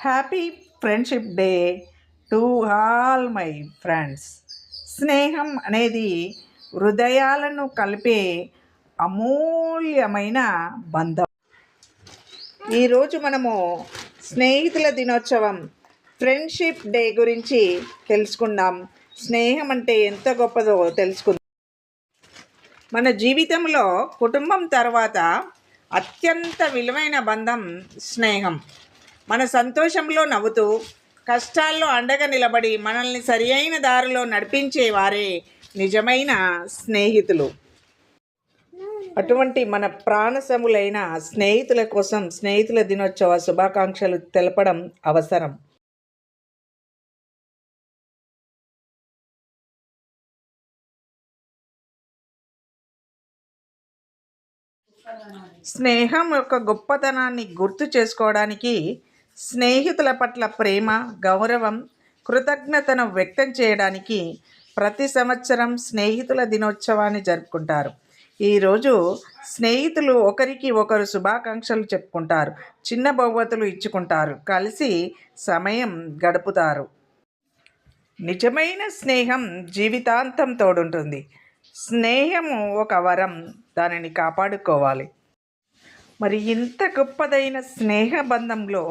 Happy friendship day to all my friends. స్నేహం అనేది హృదయాలను కలిపే అమూల్యమైన బంధం. ఈరోజు మనము స్నేహితుల దినోత్సవం ఫ్రెండ్షిప్ డే గురించి తెలుసుకుందాం. స్నేహం అంటే ఎంత గొప్పదో తెలుసుకుందాం. మన జీవితంలో కుటుంబం తర్వాత అత్యంత విలువైన బంధం స్నేహం. మన సంతోషంలో నవ్వుతూ, కష్టాల్లో అండగా నిలబడి మనల్ని సరి అయిన దారిలో నడిపించే వారే నిజమైన స్నేహితులు. అటువంటి మన ప్రాణసములైన స్నేహితుల కోసం స్నేహితుల దినోత్సవ శుభాకాంక్షలు తెలపడం అవసరం. స్నేహం యొక్క గొప్పతనాన్ని గుర్తు చేసుకోవడానికి, స్నేహితుల పట్ల ప్రేమ, గౌరవం, కృతజ్ఞతను వ్యక్తం చేయడానికి ప్రతి సంవత్సరం స్నేహితుల దినోత్సవాన్ని జరుపుకుంటారు. ఈరోజు స్నేహితులు ఒకరికి ఒకరు శుభాకాంక్షలు చెప్పుకుంటారు, చిన్న బహుమతులు ఇచ్చుకుంటారు, కలిసి సమయం గడుపుతారు. నిజమైన స్నేహం జీవితాంతం తోడుంటుంది. స్నేహము ఒక వరం, దానిని కాపాడుకోవాలి. మరి ఇంత గొప్పదైన స్నేహ బంధంలో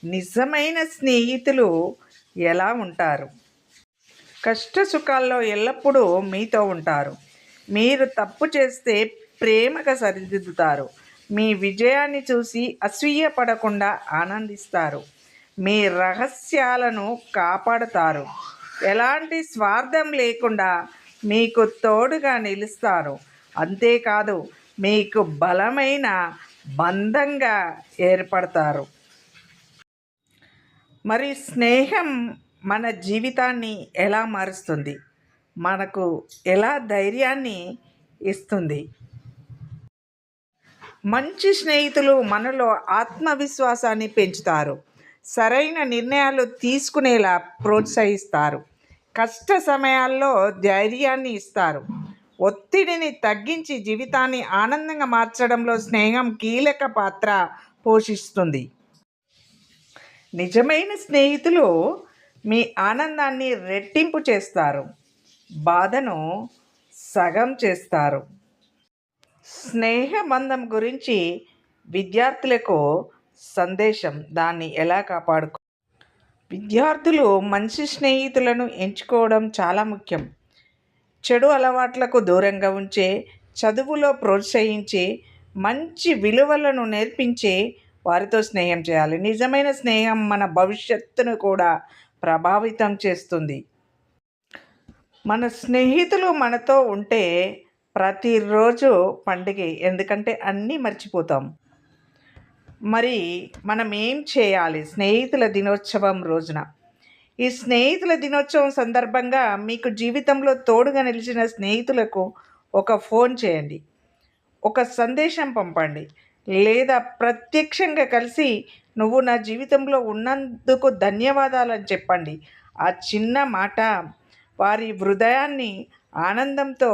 నిజమైన స్నేహితులు ఎలా ఉంటారు? కష్ట సుఖాల్లో ఎల్లప్పుడూ మీతో ఉంటారు. మీరు తప్పు చేస్తే ప్రేమగా సరిదిద్దుతారు. మీ విజయాన్ని చూసి అసూయ పడకుండా ఆనందిస్తారు. మీ రహస్యాలను కాపాడుతారు. ఎలాంటి స్వార్థం లేకుండా మీకు తోడుగా నిలుస్తారు. అంతేకాదు, మీకు బలమైన బంధంగా ఏర్పడతారు. మరి స్నేహం మన జీవితాన్ని ఎలా మారుస్తుంది? మనకు ఎలా ధైర్యాన్ని ఇస్తుంది? మంచి స్నేహితులు మనలో ఆత్మవిశ్వాసాన్ని పెంచుతారు. సరైన నిర్ణయాలు తీసుకునేలా ప్రోత్సహిస్తారు. కష్ట సమయాల్లో ధైర్యాన్ని ఇస్తారు. ఒత్తిడిని తగ్గించి జీవితాన్ని ఆనందంగా మార్చడంలో స్నేహం కీలక పాత్ర పోషిస్తుంది. నిజమైన స్నేహితులు మీ ఆనందాన్ని రెట్టింపు చేస్తారు, బాధను సగం చేస్తారు. స్నేహ బంధం గురించి విద్యార్థులకు సందేశం, దాన్ని ఎలా కాపాడుకో. విద్యార్థులు మంచి స్నేహితులను ఎంచుకోవడం చాలా ముఖ్యం. చెడు అలవాట్లకు దూరంగా ఉంచే, చదువులో ప్రోత్సహించే, మంచి విలువలను నేర్పించే వారితో స్నేహం చేయాలి. నిజమైన స్నేహం మన భవిష్యత్తును కూడా ప్రభావితం చేస్తుంది. మన స్నేహితులు మనతో ఉంటే ప్రతిరోజు పండుగే, ఎందుకంటే అన్నీ మర్చిపోతాం. మరి మనం ఏం చేయాలి స్నేహితుల దినోత్సవం రోజున? ఈ స్నేహితుల దినోత్సవం సందర్భంగా మీకు జీవితంలో తోడుగా నిలిచిన స్నేహితులకు ఒక ఫోన్ చేయండి, ఒక సందేశం పంపండి, లేదా ప్రత్యక్షంగా కలిసి నువ్వు నా జీవితంలో ఉన్నందుకు ధన్యవాదాలని చెప్పండి. ఆ చిన్న మాట వారి హృదయాన్ని ఆనందంతో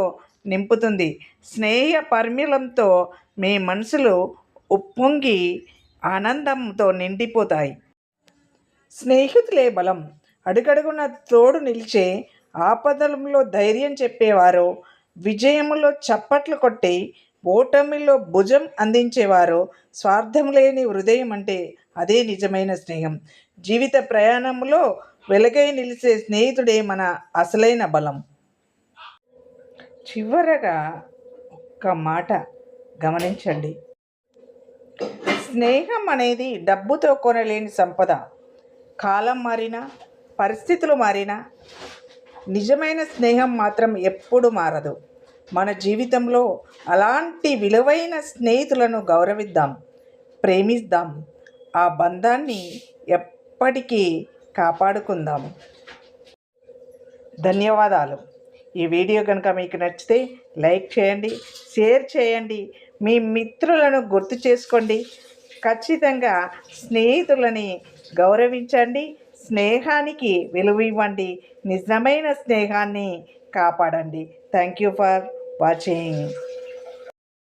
నింపుతుంది. స్నేహ పరిమళంతో మీ మనసులు ఉప్పొంగి ఆనందంతో నిండిపోతాయి. స్నేహితులే బలం. అడుగడుగున తోడు నిలిచే, ఆపదలంలో ధైర్యం చెప్పేవారు, విజయములో చప్పట్లు కొట్టి ఓటమిలో భుజం అందించేవారు, స్వార్థం లేని హృదయం అంటే అదే నిజమైన స్నేహం. జీవిత ప్రయాణంలో వెలుగై నిలిచే స్నేహితుడే మన అసలైన బలం. చివరగా ఒక్క మాట గమనించండి. స్నేహం అనేది డబ్బుతో కొనలేని సంపద. కాలం మారినా, పరిస్థితులు మారినా, నిజమైన స్నేహం మాత్రం ఎప్పుడు మారదు. మన జీవితంలో అలాంటి విలువైన స్నేహితులను గౌరవిద్దాం, ప్రేమిద్దాం, ఆ బంధాన్ని ఎప్పటికీ కాపాడుకుందాం. ధన్యవాదాలు. ఈ వీడియో కనుక మీకు నచ్చితే లైక్ చేయండి, షేర్ చేయండి, మీ మిత్రులను గుర్తు చేసుకోండి. ఖచ్చితంగా స్నేహితులని గౌరవించండి, స్నేహానికి విలువ ఇవ్వండి, నిజమైన స్నేహాన్ని కాపాడండి. Thank you for watching.